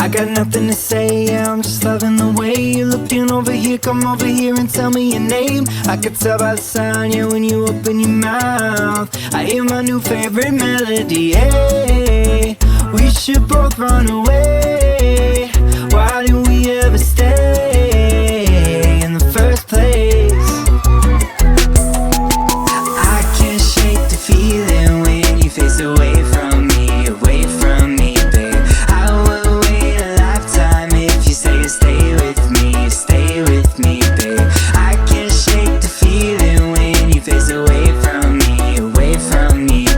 I got nothing to say, yeah, I'm just loving the way you're looking over here. Come over here and tell me your name. I could tell by the sound, yeah, when you open your mouth. I hear my new favorite melody, hey. We should both run away. Why didn't we ever stay in the first place? I can't shake the feeling when you face away from me, babe. I will wait a lifetime if you say you stay with me, babe. I can't shake the feeling when you face away from me,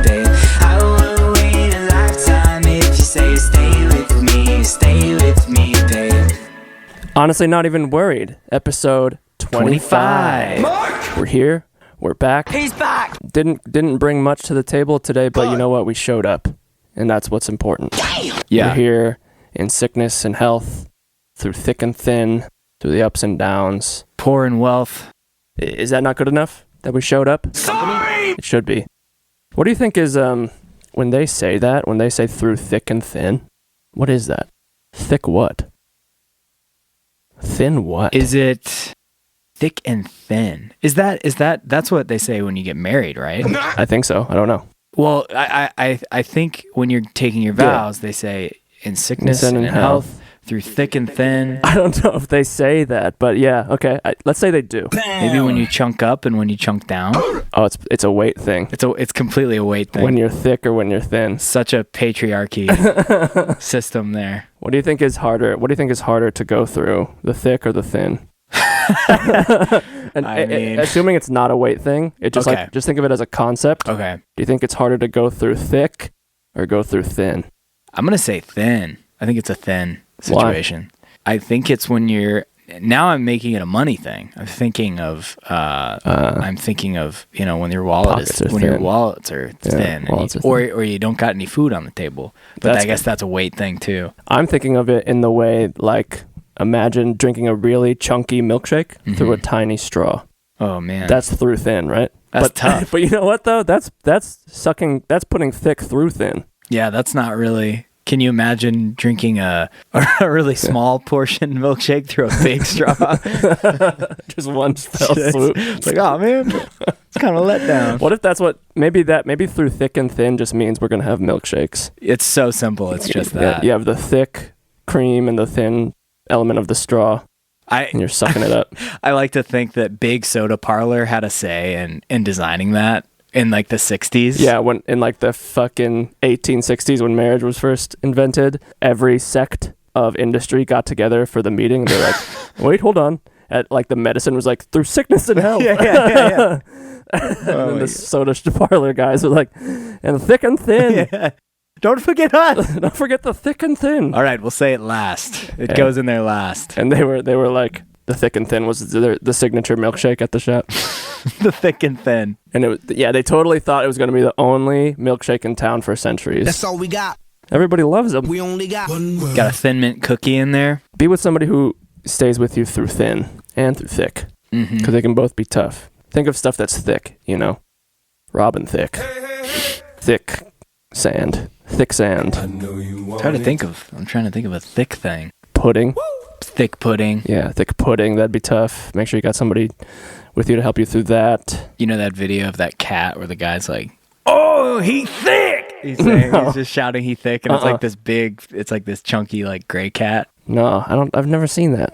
babe. I will wait a lifetime if you say you stay with me, babe. Honestly, not even worried. Episode 25. Mark! We're here. We're back. He's back! Didn't bring much to the table today, but you know what? We showed up, and that's what's important. Damn! Yeah. We're here in sickness and health, through thick and thin, through the ups and downs. Poor in wealth. Is that not good enough that we showed up? Sorry! It should be. What do you think is, when they say that, when they say through thick and thin, what is that? Thick what? Thin what? Is it thick and thin? That's what they say when you get married, right? I think so. I don't know. Well, I think when you're taking your vows, they say in sickness and in health, through thick and thin. I don't know if they say that, but yeah, okay. Let's say they do. Maybe when you chunk up and when you chunk down. Oh, it's a weight thing. It's completely a weight thing. When you're thick or when you're thin. Such a patriarchy system there. What do you think is harder? What do you think is harder to go through, the thick or the thin? And I mean, assuming it's not a weight thing, it just Okay. just think of it as a concept. Okay. Do you think it's harder to go through thick or go through thin? I'm going to say thin. I think it's a thin situation. Why? I think it's when you're now I'm making it a money thing. I'm thinking of when your wallets are thin or you don't got any food on the table. But I guess that's a weight thing too. I'm thinking of it in the way like imagine drinking a really chunky milkshake through a tiny straw. Oh man. That's through thin, right? That's tough. But you know what though? That's putting thick through thin. Yeah, that's not really. Can you imagine drinking a really small portion milkshake through a big straw? Just one fell swoop. It's like, oh man, it's kind of a letdown. What if that's what maybe through thick and thin just means we're gonna have milkshakes? It's so simple. It's just that. You have the thick cream and the thin element of the straw. And you're sucking it up. I like to think that Big Soda Parlor had a say in designing that. In like the 60s? Yeah, when in like the fucking 1860s when marriage was first invented, every sect of industry got together for the meeting. They're like, wait, hold on. Like the medicine was like, through sickness and health. Yeah. And then the soda parlor guys were like, and thick and thin. Yeah. Don't forget us. Don't forget the thick and thin. All right, we'll say it last. It goes in there last. And they were like, the thick and thin was the signature milkshake at the shop. The thick and thin. And they totally thought it was going to be the only milkshake in town for centuries. That's all we got. Everybody loves them. We only got one world. Got a Thin Mint cookie in there. Be with somebody who stays with you through thin and through thick. Because they can both be tough. Think of stuff that's thick, Robin Thicke. Thick sand. Thick sand. I'm trying to think of a thick thing. Pudding. Thick pudding. Yeah, thick pudding. That'd be tough. Make sure you got somebody with you to help you through that. You know that video of that cat where the guy's like, "Oh, he thick!" He's just shouting, "He thick!" And it's like this big, it's like this chunky, like gray cat. No, I've never seen that.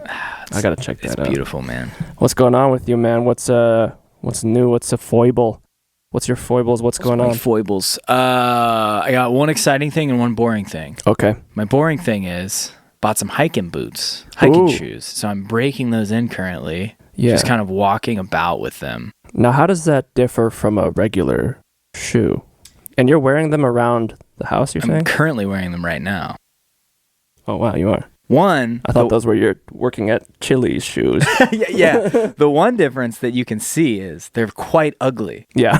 I gotta check that out. It's beautiful, man. What's going on with you, man? What's new? What's a foible? What's your foibles? What's going on? Foibles. I got one exciting thing and one boring thing. Okay. My boring thing is bought some hiking shoes. So I'm breaking those in currently. Yeah. Just kind of walking about with them. Now, how does that differ from a regular shoe? And you're wearing them around the house, you're saying? I'm currently wearing them right now. Oh, wow, you are. I thought those were your working at Chili's shoes. yeah. The one difference that you can see is they're quite ugly. Yeah.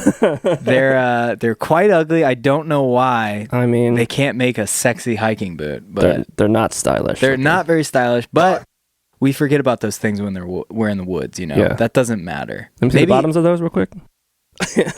They're quite ugly. I don't know why. I mean, they can't make a sexy hiking boot, but they're not stylish. They're not very stylish, but we forget about those things when we're in the woods, Yeah. That doesn't matter. Let me see the bottoms of those real quick.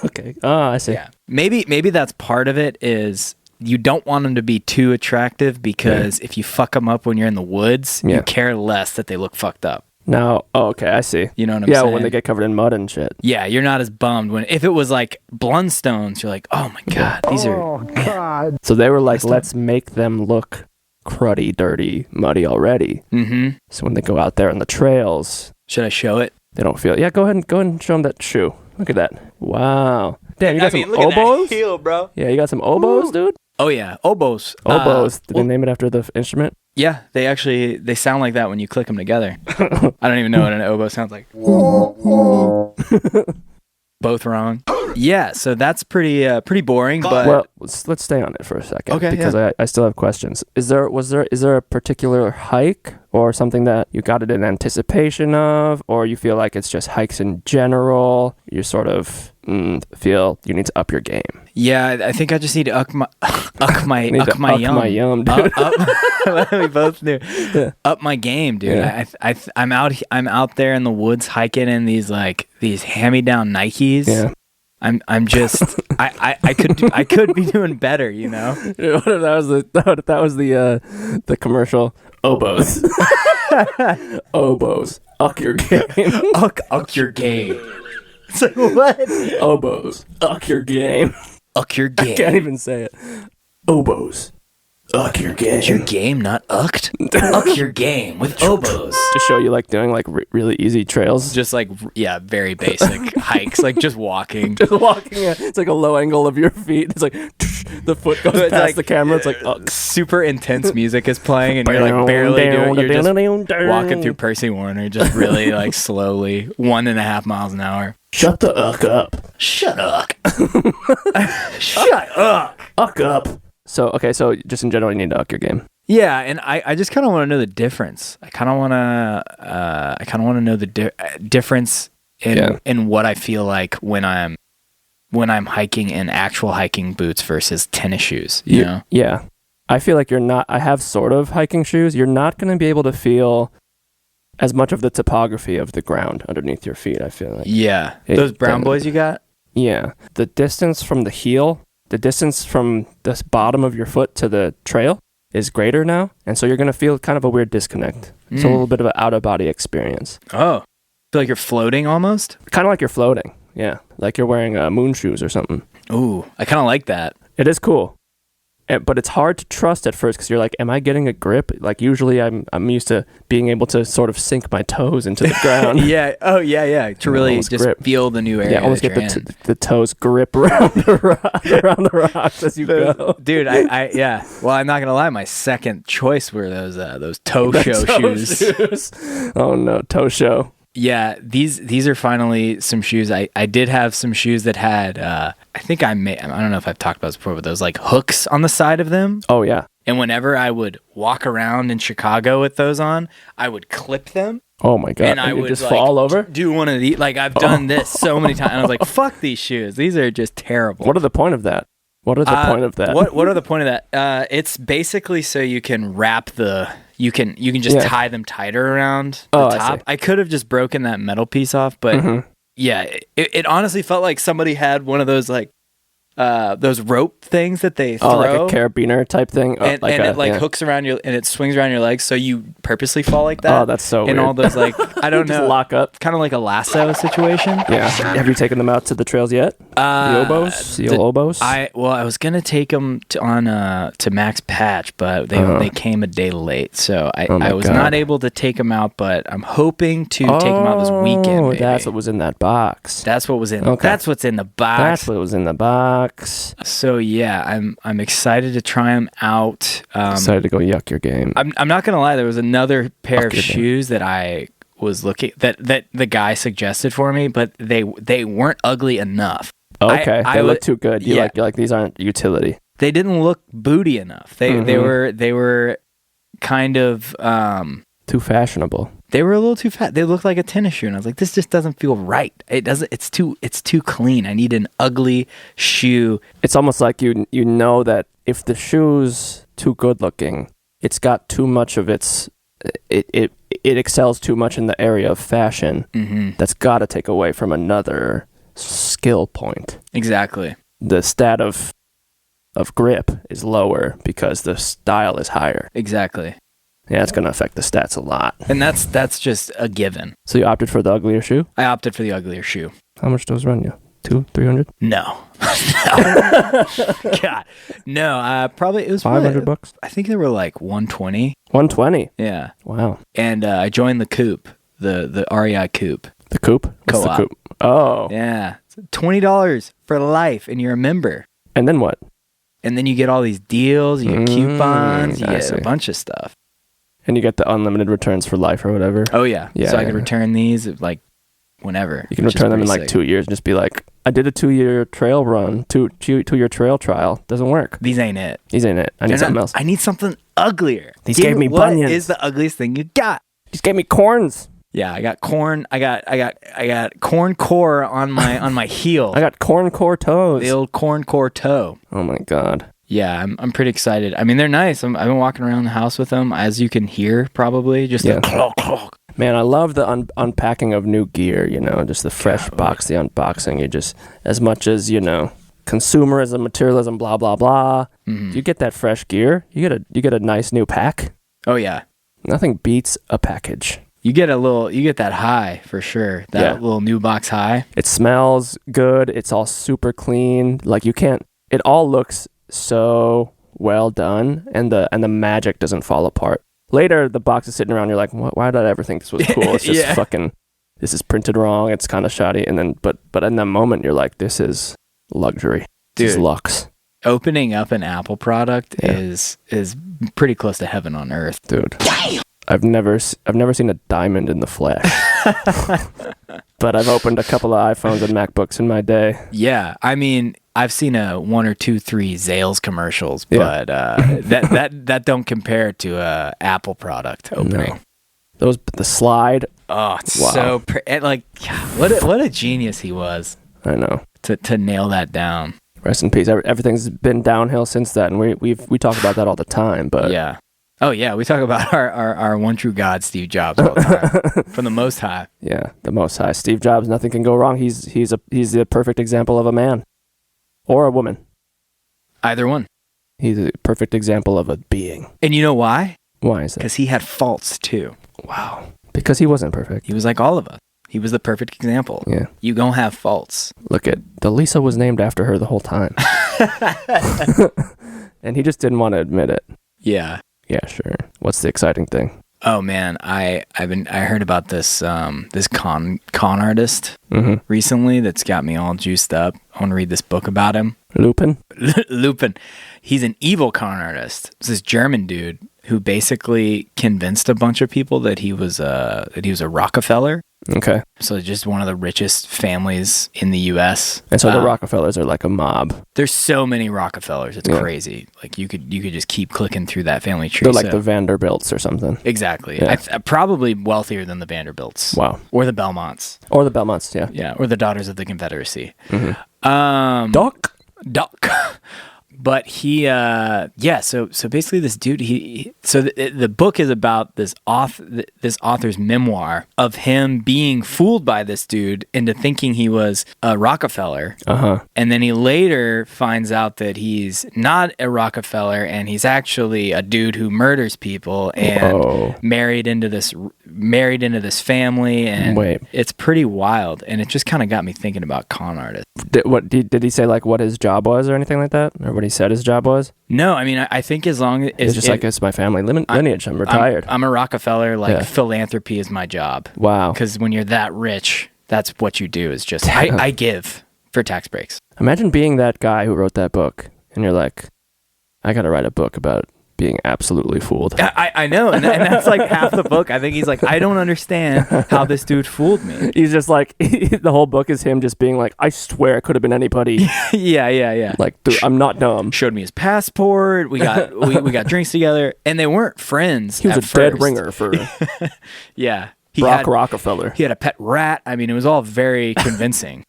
Okay. Oh, I see. Yeah. Maybe that's part of it is you don't want them to be too attractive because if you fuck them up when you're in the woods, you care less that they look fucked up. Now, okay, I see. You know what I'm saying? Yeah, when they get covered in mud and shit. Yeah, you're not as bummed when if it was like Blundstones, you're like, oh my god, these are. God. So they were like, let's make them look cruddy, dirty, muddy already. Mm-hmm. So when they go out there on the trails, Should I show it? they don't feel. Yeah, go ahead and show them that shoe. Look at that. Wow. Damn, you got some look oboes? at that heel, bro. Yeah, you got some oboes, dude. Oh yeah, oboes. Oboes. Did well, they name it after the instrument? Yeah, they sound like that when you click them together. I don't even know what an oboe sounds like. Both wrong. Yeah, so that's pretty boring. But Well, let's stay on it for a second. Okay, Because I still have questions. Is there a particular hike or something that you got it in anticipation of, or you feel like it's just hikes in general? You sort of feel you need to up your game. yeah, I think I just need to uck my yum, dude. Up, we both do. Yeah. Up my game, dude. Yeah. I'm out there in the woods hiking in these hand-me-down Nikes. Yeah. I'm just I could be doing better, you know. What if that was the commercial? Oboes. Oboes. Uck your game. Uck your game. It's like, what? Oboes. Uck your game. Uck your game. I can't even say it. Oboes. Uck your game. Is your game not ucked? Uck your game with oboes. To show you doing really easy trails. Just very basic hikes, just walking. Just walking. It's like a low angle of your feet. It's like the foot goes past the camera. It's like uck. Super intense music is playing, and you're barely doing. You're just walking through Percy Warner, just really slowly, 1.5 miles an hour. Shut the uck up. Shut up. Shut up. Uck up. So just in general, you need to uck your game. Yeah, and I just kind of want to know the difference. I kind of want to know the difference in what I feel like when I'm hiking in actual hiking boots versus tennis shoes. You know? Yeah, I feel like you're not. I have sort of hiking shoes. You're not going to be able to feel as much of the topography of the ground underneath your feet. I feel like. Yeah, those brown boys you got. Yeah, the distance from the heel. The distance from the bottom of your foot to the trail is greater now, and so you're going to feel kind of a weird disconnect. It's a little bit of an out-of-body experience. Oh. Feel like you're floating almost? Kind of like you're floating, yeah. Like you're wearing moon shoes or something. Ooh, I kind of like that. It is cool. But it's hard to trust at first because you're like, am I getting a grip? Like usually I'm used to being able to sort of sink my toes into the ground. Yeah. Oh, yeah. To really just grip. Feel the new area. Yeah, almost get the toes grip around the rocks as you go. Dude, yeah. Well, I'm not going to lie. My second choice were those toe show shoes. Oh, no. Toe show. Yeah, these are finally some shoes. I did have some shoes that had I don't know if I've talked about this before, but those hooks on the side of them. Oh yeah. And whenever I would walk around in Chicago with those on, I would clip them. Oh my god. And I would just fall over? Do one of these. I've done this so many times. And I was like, fuck these shoes. These are just terrible. What are the point of that? What are the point of that? What are the point of that? It's basically so you can wrap you can just tie them tighter around the top. I could have just broken that metal piece off, but yeah, it honestly felt like somebody had one of those those rope things that they throw. Oh, like a carabiner type thing? And it hooks around and it swings around your legs, so you purposely fall like that. Oh, that's so weird. And all those I don't know. Just lock up. Kind of like a lasso situation. Yeah. Have you taken them out to the trails yet? The oboes? The old oboes? I was going to take them to Max Patch, but they came a day late, so I was not able to take them out, but I'm hoping to take them out this weekend. Oh, that's what was in that box. That's what was in. Okay. That's what's in the box. That's what was in the box. So yeah, I'm excited to try them out. Excited to go yuck your game. I'm not gonna lie. There was another pair of shoes that I was looking that the guy suggested for me, but they weren't ugly enough. Okay, they look too good. You're like these aren't utility. They didn't look booty enough. They were kind of too fashionable. They were a little too fat. They looked like a tennis shoe, and I was like, "This just doesn't feel right. It doesn't. It's too clean. I need an ugly shoe." It's almost like you know that if the shoe's too good looking, it's got too much of its. It excels too much in the area of fashion. Mm-hmm. That's got to take away from another skill point. Exactly. The stat of of grip is lower because the style is higher. Exactly. Yeah, it's going to affect the stats a lot. And that's just a given. So you opted for the uglier shoe? I opted for the uglier shoe. How much does run you? 200-300? No. No. God. No, probably it was $500. I think they were like 120. 120. Yeah. Wow. And I joined the Coupe, the REI Coupe. The Coupe? What's Co-op. the Coupe? Oh. Yeah. $20 for life, and you're a member. And then what? And then you get all these deals, you get coupons, you I get see. a bunch of stuff. And you get the unlimited returns for life or whatever. Oh, yeah. Yeah, So I yeah. can return these like whenever. You can which is return them in pretty like sick. 2 years and just be like, I did a 2-year trail run, two-year trail trial. Doesn't work. These ain't it. These ain't it. I need something else. I need something uglier. These gave me What bunions. is the ugliest thing you got? These gave me corns. Yeah, I got corn. I got corn core on my heel. I got corn core toes. The old corn core toe. Oh my God. Yeah, I'm pretty excited. I mean, they're nice. I've been walking around the house with them, as you can hear, probably. Just Yeah. the clunk, clunk. Man, I love the unpacking of new gear, just the fresh box, the unboxing. You just, as much as, consumerism, materialism, blah, blah, blah. Mm-hmm. You get that fresh gear, you get a nice new pack. Oh, yeah. Nothing beats a package. You get that high for sure. That little new box high. It smells good. It's all super clean. Like it all looks so well done, and the magic doesn't fall apart. Later, the box is sitting around. You're like, why did I ever think this was cool? It's just fucking. This is printed wrong. It's kind of shoddy. And then, but in that moment, you're like, this is luxury. This is lux. Opening up an Apple product is pretty close to heaven on earth, Dude. I've never seen a diamond in the flesh. But I've opened a couple of iPhones and MacBooks in my day. Yeah, I mean, I've seen a 1 or 2, 3 Zales commercials, but that don't compare to a Apple product opening. No. The slide. Oh, it's so what a genius he was. I know. To nail that down. Rest in peace. Everything's been downhill since that, and we talk about that all the time. But yeah. Oh yeah, we talk about our one true God, Steve Jobs, all the time. From the Most High. Yeah, the Most High, Steve Jobs. Nothing can go wrong. He's the perfect example of a man, or a woman. Either one. He's a perfect example of a being. And you know why? Why is that? Because he had faults too. Wow. Because he wasn't perfect. He was like all of us. He was the perfect example. Yeah. You gonna have faults. Look at the Lisa was named after her the whole time, and he just didn't want to admit it. Yeah. Yeah, sure. What's the exciting thing? Oh man, I heard about this this con artist recently that's got me all juiced up. I want to read this book about him. Lupin? Lupin. He's an evil con artist. It's this German dude who basically convinced a bunch of people that he was a Rockefeller. Okay. So just one of the richest families in the U.S. And so the Rockefellers are like a mob. There's so many Rockefellers. It's crazy. Like you could just keep clicking through that family tree. They're like the Vanderbilts or something. Exactly. Yeah. Probably wealthier than the Vanderbilts. Wow. Or the Belmonts. Or the Belmonts, yeah. Yeah. Or the Daughters of the Confederacy. Doc. But he, so basically this dude, the book is about this author's memoir of him being fooled by this dude into thinking he was a Rockefeller. Uh-huh. And then he later finds out that he's not a Rockefeller and he's actually a dude who murders people and married into this family. And it's pretty wild. And it just kind of got me thinking about con artists. Did he say like what his job was or anything like that? Or what he said his job was? No, I mean, I think as long as it's just like it's my family lineage. I'm retired. I'm a Rockefeller. Philanthropy is my job. Wow. Because when you're that rich, that's what you do. Is just I give for tax breaks. Imagine being that guy who wrote that book, and you're like, I got to write a book about being absolutely fooled. I know, and that's like half the book. I think he's like, I don't understand how this dude fooled me. He's just like, the whole book is him just being like, I swear it could have been anybody. Yeah. Like, dude, I'm not dumb. Showed me his passport. We got we got drinks together, and they weren't friends. He was dead ringer for yeah. Rockefeller. He had a pet rat. I mean, it was all very convincing.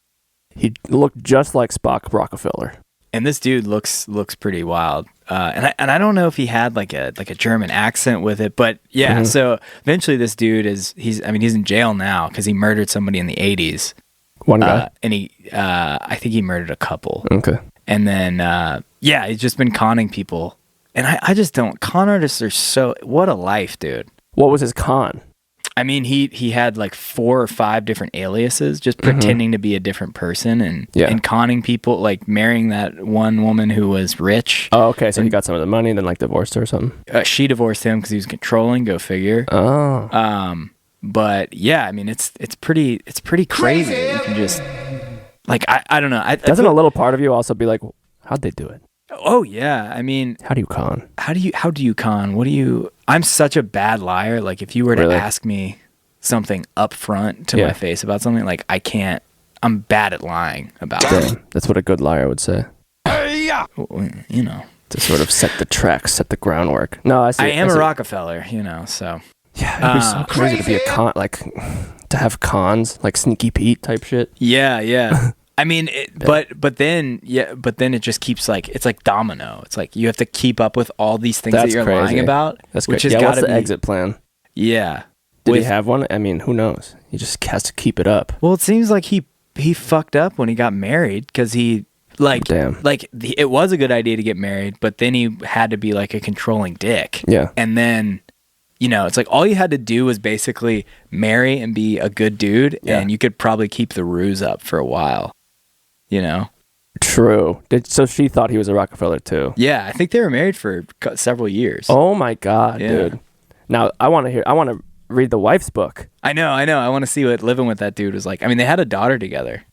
He looked just like Spock Rockefeller. And this dude looks pretty wild. And I don't know if he had like a German accent with it, but yeah. Mm-hmm. So eventually, this dude he's in jail now because he murdered somebody in the 80s. One guy, and I think he murdered a couple. Okay. And then, he's just been conning people. And I just don't. Con artists are what a life, dude. What was his con? I mean, he had like 4 or 5 different aliases, just pretending to be a different person and conning people, like marrying that one woman who was rich. Oh, okay. So he got some of the money, then like divorced her or something. She divorced him because he was controlling. Go figure. Oh. But yeah, I mean, it's pretty crazy. That you can just like I don't know. Doesn't a little part of you also be like, how'd they do it? Oh yeah, I mean, how do you con? How do you con? What do you? I'm such a bad liar. Like if you were to ask me something up front to my face about something, like I can't. I'm bad at lying about it. That's what a good liar would say. You know, to sort of set the tracks, set the groundwork. No, I am a Rockefeller. You know, so yeah, it'd be so crazy to be a con, like to have cons, like Sneaky Pete type shit. Yeah. I mean, but then it just keeps like, it's like domino. It's like you have to keep up with all these things that you're lying about. That's which has what's the exit plan? Yeah. Did he have one? I mean, who knows? He just has to keep it up. Well, it seems like he fucked up when he got married because he it was a good idea to get married, but then he had to be like a controlling dick. Yeah. And then, you know, it's like all you had to do was basically marry and be a good dude, and you could probably keep the ruse up for a while. You know? True. So she thought he was a Rockefeller too. Yeah, I think they were married for several years. Oh my God, dude. Now, I want to read the wife's book. I know. I want to see what living with that dude was like. I mean, they had a daughter together.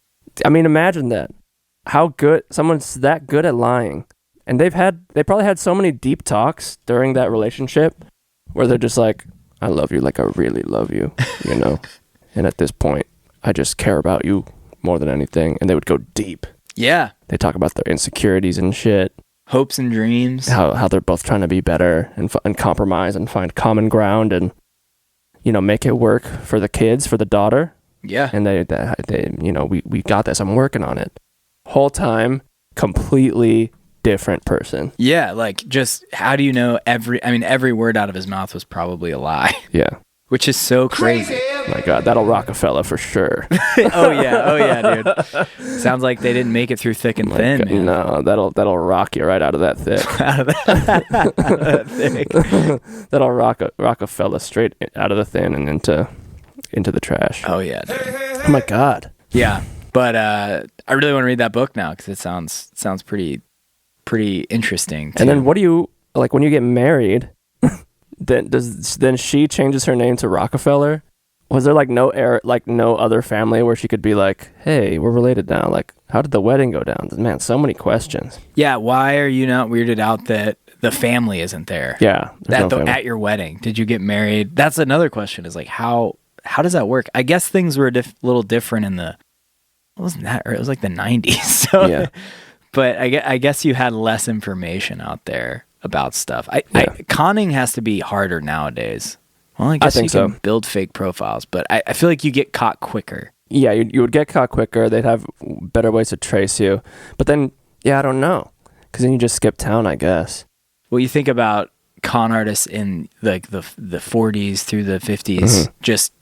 I mean, imagine that. How good, someone's that good at lying. And they probably had so many deep talks during that relationship where they're just like, I love you like I really love you, you know? And at this point, I just care about you more than anything. And they would go deep. Yeah. They talk about their insecurities and shit. Hopes and dreams. How they're both trying to be better and compromise and find common ground and, you know, make it work for the kids, for the daughter. Yeah. And they you know, we got this. I'm working on it. Whole time, completely different person. Yeah. Like just, how do you know every word out of his mouth was probably a lie. Yeah. Which is so crazy. My God, that'll Rockefeller for sure. Oh yeah, dude. Sounds like they didn't make it through thick and thin. God, man. No, that'll rock you right out of that thick. Out of that thick. That'll Rockefeller straight out of the thin and into the trash. Oh yeah, dude. Oh my God. Yeah, but I really want to read that book now because it sounds pretty interesting. Too. And then what do you like when you get married? Then she changes her name to Rockefeller. Was there like no other family where she could be like, hey, we're related now? Like, how did the wedding go down? Man, so many questions. Yeah, why are you not weirded out that the family isn't there? Yeah, at your wedding, did you get married? That's another question. Is like how does that work? I guess things were a little different in the it wasn't that early. It was like the 90s. So, yeah. But I guess you had less information out there about stuff. Conning has to be harder nowadays. Well, I guess you can build fake profiles, but I feel like you get caught quicker. Yeah, you would get caught quicker. They'd have better ways to trace you. But then, I don't know. Because then you just skip town, I guess. Well, you think about con artists in like the 40s through the 50s, just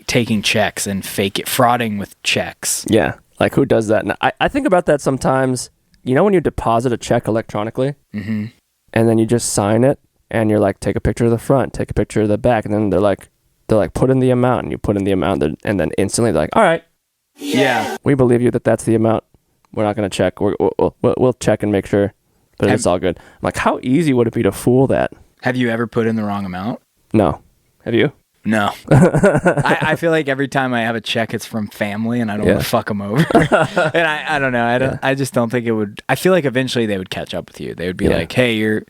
taking checks and frauding with checks. Yeah, like who does that? And I think about that sometimes. You know when you deposit a check electronically, and then you just sign it, and you're like, take a picture of the front, take a picture of the back, and then they're like, put in the amount, and you put in the amount, and then instantly they're like, all right, yeah, we believe you that's the amount. We're not gonna check. We'll check and make sure, but it's all good. I'm like, how easy would it be to fool that? Have you ever put in the wrong amount? No. Have you? No. I feel like every time I have a check, it's from family, and I don't want to fuck them over. And I don't know. I just don't think it would. I feel like eventually they would catch up with you. They would be like, hey, you're.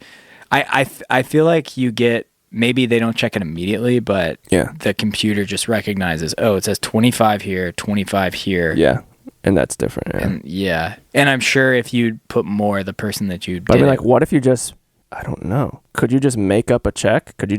I feel like you get. Maybe they don't check it immediately, but the computer just recognizes. Oh, it says 25 here, 25 here. Yeah, and that's different. And I'm sure if you put more, the person that you. But I mean, like, what if you just? I don't know. Could you just make up a check? Could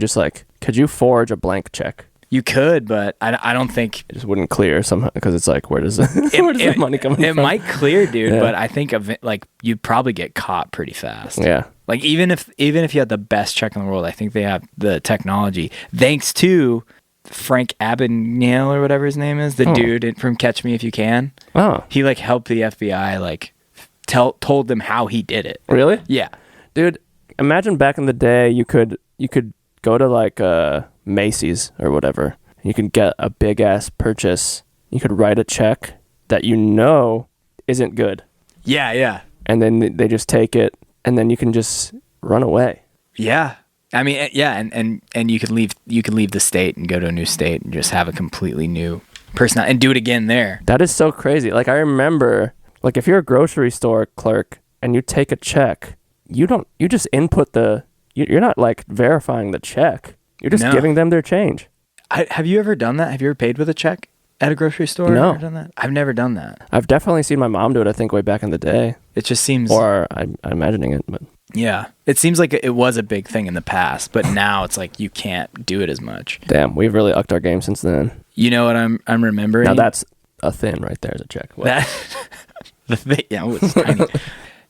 you forge a blank check? You could, but I don't think it just wouldn't clear somehow because it's like, where does the money come from? It might clear, dude, but I think like you'd probably get caught pretty fast. Yeah. Like even if you had the best check in the world, I think they have the technology thanks to Frank Abagnale or whatever his name is, the dude from Catch Me If You Can. Oh. He like helped the FBI like told them how he did it. Really? Yeah. Dude, imagine back in the day you could go to like Macy's or whatever. You could get a big ass purchase. You could write a check that isn't good. Yeah. And then they just take it, and then you can just run away. Yeah. I mean, yeah, and you could leave the state and go to a new state and just have a completely new person and do it again there. That is so crazy. Like, I remember, like, if you're a grocery store clerk and you take a check, you just input you're not like verifying the check. You're just giving them their change. Have you ever done that? Have you ever paid with a check at a grocery store? No. Ever done that? I've never done that. I've definitely seen my mom do it, I think, way back in the day. It just seems... Or I'm imagining it, but... Yeah. It seems like it was a big thing in the past, but now it's like you can't do it as much. Damn, we've really upped our game since then. You know what I'm remembering? Now that's a thin right there as a check. That, the thing, yeah, it was tiny.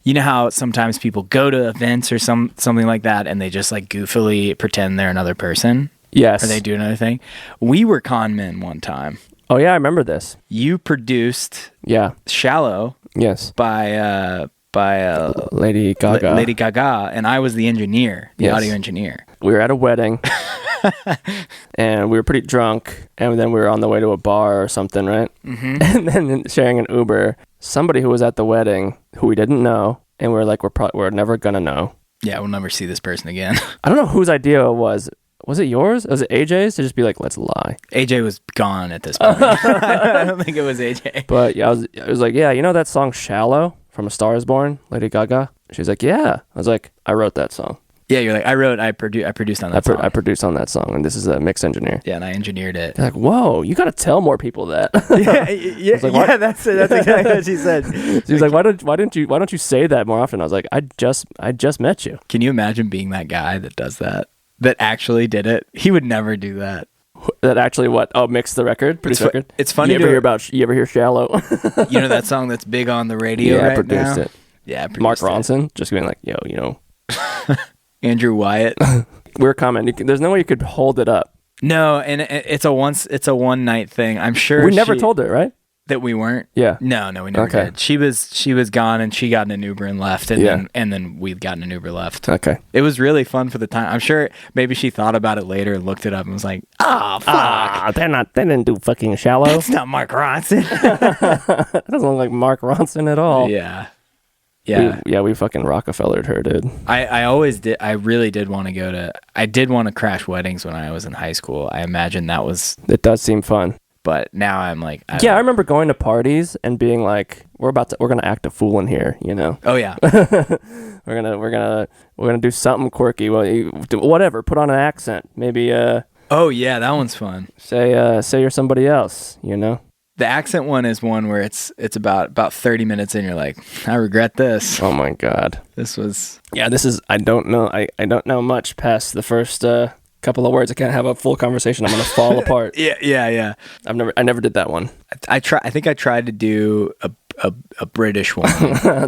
You know how sometimes people go to events or something like that and they just like goofily pretend they're another person? Yes. Or they do another thing? We were con men one time. Oh, yeah, I remember this. You produced Shallow Yes. by Lady Gaga. Lady Gaga, and I was the engineer, the audio engineer. We were at a wedding, and we were pretty drunk, and then we were on the way to a bar or something, right? Mm-hmm. And then sharing an Uber, somebody who was at the wedding who we didn't know, and we were like, we're never gonna know. Yeah, we'll never see this person again. I don't know whose idea it was. Was it yours? Was it AJ's? To just be like, let's lie. AJ was gone at this point. I don't think it was AJ. But yeah, I was like, yeah, you know that song "Shallow" from A Star Is Born, Lady Gaga? She's like, yeah. I was like, I wrote that song. Yeah, you're like, I produced on that song. I produced on that song, and this is a mix engineer. Yeah, and I engineered it. They're like, whoa, you got to tell more people that. Yeah, that's exactly what she said. She's like, why don't you say that more often? I was like, I just met you. Can you imagine being that guy that does that? That actually did it? He would never do that. That actually what? Oh, mix the record, produce the record. It's funny. You ever hear "Shallow"? You know that song that's big on the radio right now? I produced it. Yeah, I produced Mark Ronson just being like, yo, you know, Andrew Wyatt. We're commenting. There's no way you could hold it up. No, and it's a one night thing. I'm sure we never told her, right? That we weren't. Yeah. No, we never did. She was gone, and she got in an Uber and left, and then we'd gotten an Uber left. Okay. It was really fun for the time. I'm sure maybe she thought about it later and looked it up and was like, "Oh fuck, they didn't do fucking Shallow. That's not Mark Ronson. That doesn't look like Mark Ronson at all." Yeah. We fucking Rockefellered her, dude. I always did. I really did want to I did want to crash weddings when I was in high school. I imagine that was. It does seem fun. But now I'm like, I remember going to parties and being like, we're gonna act a fool in here, you know? Oh yeah. we're gonna do something quirky. Whatever. Put on an accent. Maybe. Oh yeah, that one's fun. Say you're somebody else, you know? The accent one is one where it's about 30 minutes in, you're like, I regret this. Oh my god. This is. I don't know. I don't know much past the first couple of words. I can't have a full conversation. I'm gonna fall apart. Yeah. I never did that one. I think I tried to do a British one.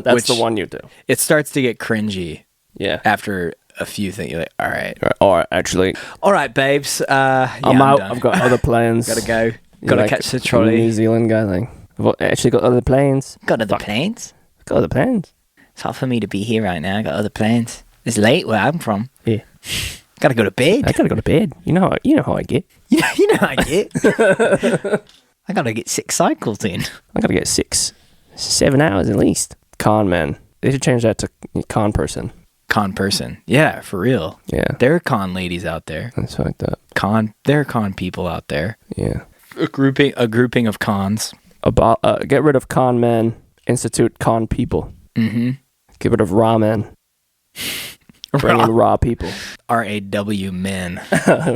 That's the one you do. It starts to get cringy. Yeah. After a few things, you're like, all right. Or actually, all right, babes. I'm out. I've got other plans. Gotta go. Gotta catch the trolley. New Zealand guy, like, I've actually got other planes. Got other planes? Got other planes. It's hard for me to be here right now. I got other plans. It's late where I'm from. Yeah. Gotta go to bed. I gotta go to bed. You know how I get. You know how I get. I gotta get 6 cycles in. I gotta get 7 hours at least. Con man. They should change that to con person. Con person. Yeah, for real. Yeah. There are con ladies out there. That's like that. There are con people out there. Yeah. A grouping of cons. Get rid of con men. Institute con people. Mm-hmm. Get rid of raw men. Bring in raw people. RAW men.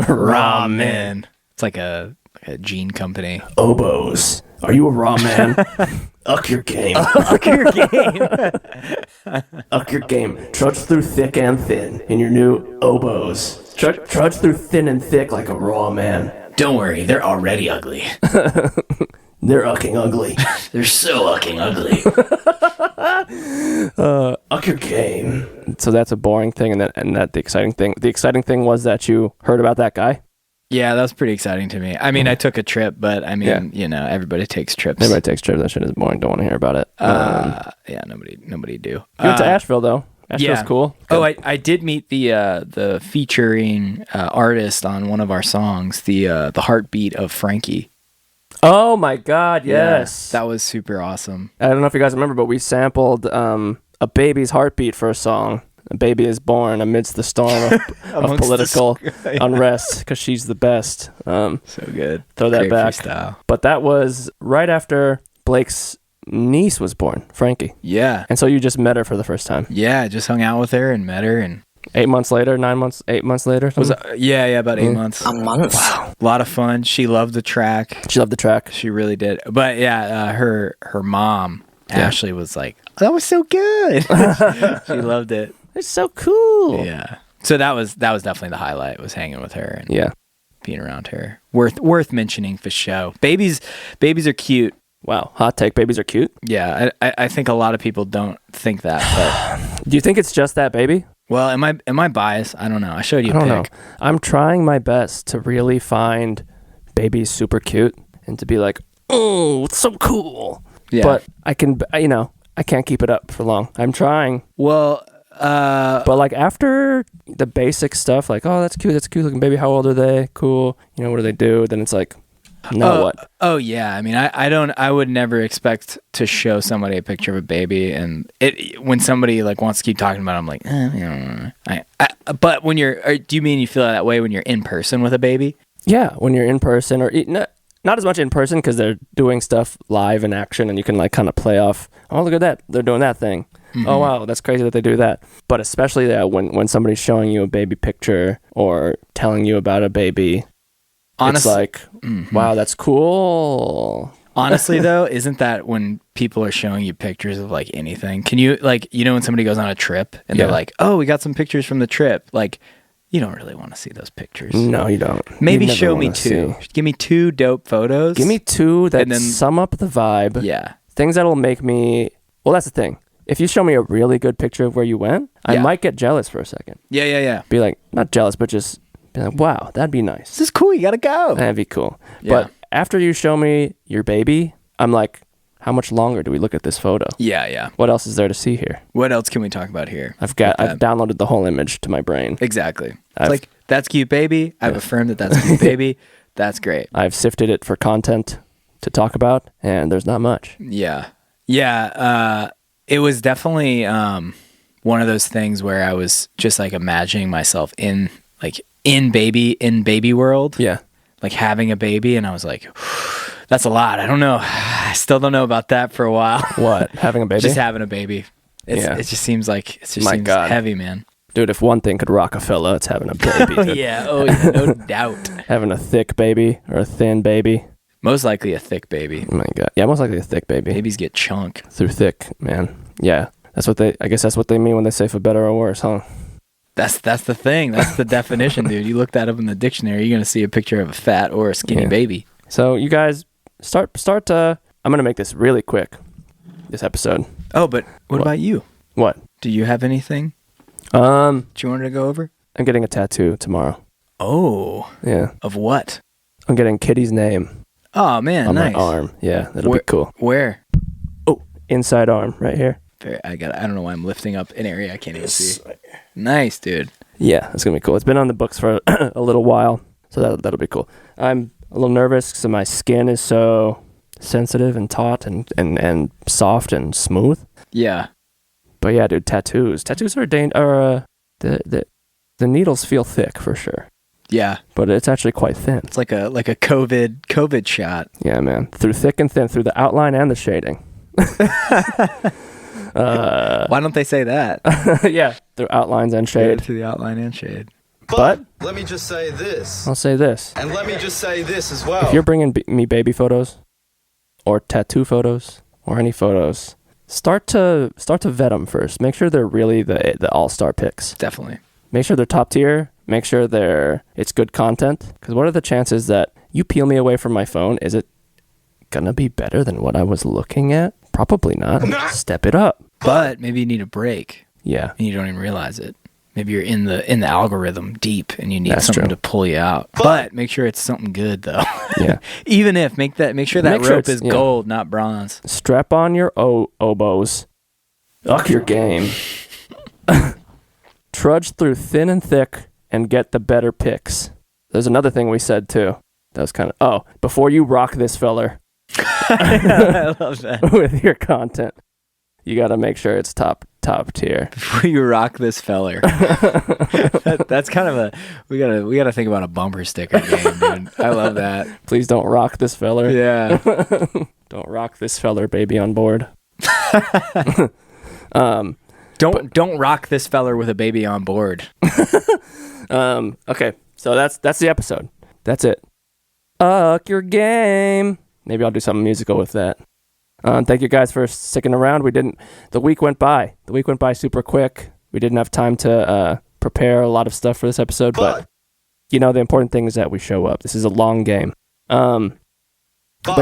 Raw men. It's like a gene company. Oboes. Are you a raw man? Uck your game. Uck your game. Uck your game. Trudge through thick and thin in your new oboes. Trudge through thin and thick like a raw man. Don't worry, they're already ugly. They're ucking ugly. They're so ucking ugly. Uck your game. So that's a boring thing, and that the exciting thing. The exciting thing was that you heard about that guy. Yeah, that was pretty exciting to me. I mean, I took a trip, but I mean, everybody takes trips. Everybody takes trips. That shit is boring. Don't want to hear about it. Yeah, nobody do. You went to Asheville though. Asheville's cool. Good. Oh, I did meet the featuring artist on one of our songs, the heartbeat of Frankie. Oh my God! Yes, that was super awesome. I don't know if you guys remember, but we sampled a baby's heartbeat for a song. A baby is born amidst the storm of political unrest because she's the best. So good. Throw that Great back. Freestyle. But that was right after Blake's niece was born, Frankie. Yeah. And so you just met her for the first time. Yeah, just hung out with her and met her, and 8 months later, 9 months, 8 months later. was about 8 months. A month. Wow. A lot of fun. She loved the track. She loved the track. She really did. But yeah, her mom, Ashley, was like, that was so good. She loved it. It's so cool. Yeah. So that was definitely the highlight, was hanging with her and being around her. Worth mentioning for show. Babies are cute. Wow. Hot take. Babies are cute. Yeah. I think a lot of people don't think that. But do you think it's just that, baby? Well, am I biased? I don't know. I showed you a pic. I don't know. I'm trying my best to really find babies super cute and to be like, oh, it's so cool. Yeah. But I can't keep it up for long. I'm trying. Well, but like after the basic stuff, like, oh, that's cute looking baby. How old are they? Cool. What do they do? Then it's like, what? Oh yeah. I mean, I would never expect to show somebody a picture of a baby, and when somebody like wants to keep talking about it, I'm like, but when do you mean you feel that way when you're in person with a baby? Yeah, when you're in person, or not as much in person because they're doing stuff live in action, and you can like kind of play off. Oh, look at that! They're doing that thing. Mm-hmm. Oh wow, that's crazy that they do that. But especially when somebody's showing you a baby picture or telling you about a baby, it's like, wow, that's cool. Honestly, though, isn't that when people are showing you pictures of like anything? Can you when somebody goes on a trip and they're like, oh, we got some pictures from the trip, like. You don't really want to see those pictures. No, you don't. Maybe show me two. Give me two dope photos. Give me two that sum up the vibe. Yeah. Things that'll make me... Well, that's the thing. If you show me a really good picture of where you went, I might get jealous for a second. Yeah. Be like, not jealous, but just be like, wow, that'd be nice. This is cool. You got to go. That'd be cool. Yeah. But after you show me your baby, I'm like... How much longer do we look at this photo? Yeah. What else is there to see here? What else can we talk about here? I've downloaded the whole image to my brain. Exactly. It's like, that's cute, baby. I've affirmed that that's cute, baby. That's great. I've sifted it for content to talk about, and there's not much. Yeah. It was definitely one of those things where I was just like imagining myself in baby world. Yeah. Like having a baby, and I was like, that's a lot. I don't know. I still don't know about that for a while. What? Having a baby? Just having a baby. It just seems like heavy, man. Dude, if one thing could rock a fella, it's having a baby. Oh yeah, no doubt. Having a thick baby or a thin baby. Most likely a thick baby. Oh my God. Yeah, most likely a thick baby. Babies get chunk. Through thick, man. Yeah. I guess that's what they mean when they say for better or worse, huh? That's the thing. That's the definition, dude. You look that up in the dictionary, you're going to see a picture of a fat or a skinny baby. So you guys start I'm going to make this really quick, this episode. Oh, but what about you? What? Do you have anything do you want to go over? I'm getting a tattoo tomorrow. Oh. Yeah. Of what? I'm getting Kitty's name. Oh, man, on nice. my arm. Yeah, that'll be cool. Where? Oh, inside arm, right here. I don't know why I'm lifting up an area I can't even see. Nice, dude. Yeah, it's gonna be cool. It's been on the books for a little while, so that'll be cool. I'm a little nervous because my skin is so sensitive and taut and soft and smooth. Yeah. But yeah, dude, tattoos are the needles feel thick for sure. Yeah. But it's actually quite thin. It's like a COVID shot. Yeah, man. Through thick and thin, through the outline and the shading. Why don't they say that? Yeah, through outlines and shade. To the outline and shade. But let me just say this. I'll say this. And let me just say this as well. If you're bringing me baby photos or tattoo photos or any photos, start to vet them first. Make sure they're really the all-star picks. Definitely. Make sure they're top tier. Make sure it's good content. Because what are the chances that you peel me away from my phone? Is it gonna be better than what I was looking at? Probably not. Step it up. But maybe you need a break. Yeah. And you don't even realize it. maybe you're in the algorithm deep and you need That's something true. to pull you out. But make sure it's something good though. Yeah. Even if make sure that rope it's- is gold, not bronze. Strap on your oboes. Up your game. Trudge through thin and thick and get the better picks. There's another thing we said too. That was kind of, before you rock this feller I love that. with your content, you got to make sure it's top tier. Before you rock this feller. That's kind of we gotta think about a bumper sticker game, dude. I love that. Please don't rock this feller. Yeah. Don't rock this feller, baby on board. Don't rock this feller with a baby on board. Okay, so that's the episode. That's it. Up your game. Maybe I'll do something musical with that. Thank you guys for sticking around. The week went by. The week went by super quick. We didn't have time to prepare a lot of stuff for this episode, but the important thing is that we show up. This is a long game. But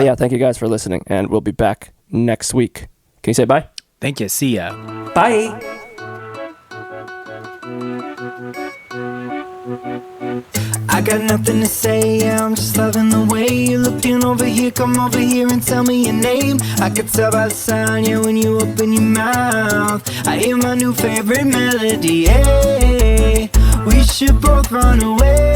yeah, thank you guys for listening, and we'll be back next week. Can you say bye? Thank you. See ya. Bye. I got nothing to say, yeah, I'm just loving the way you're looking over here. Come over here and tell me your name. I could tell by the sound, yeah, when you open your mouth. I hear my new favorite melody, hey. We should both run away.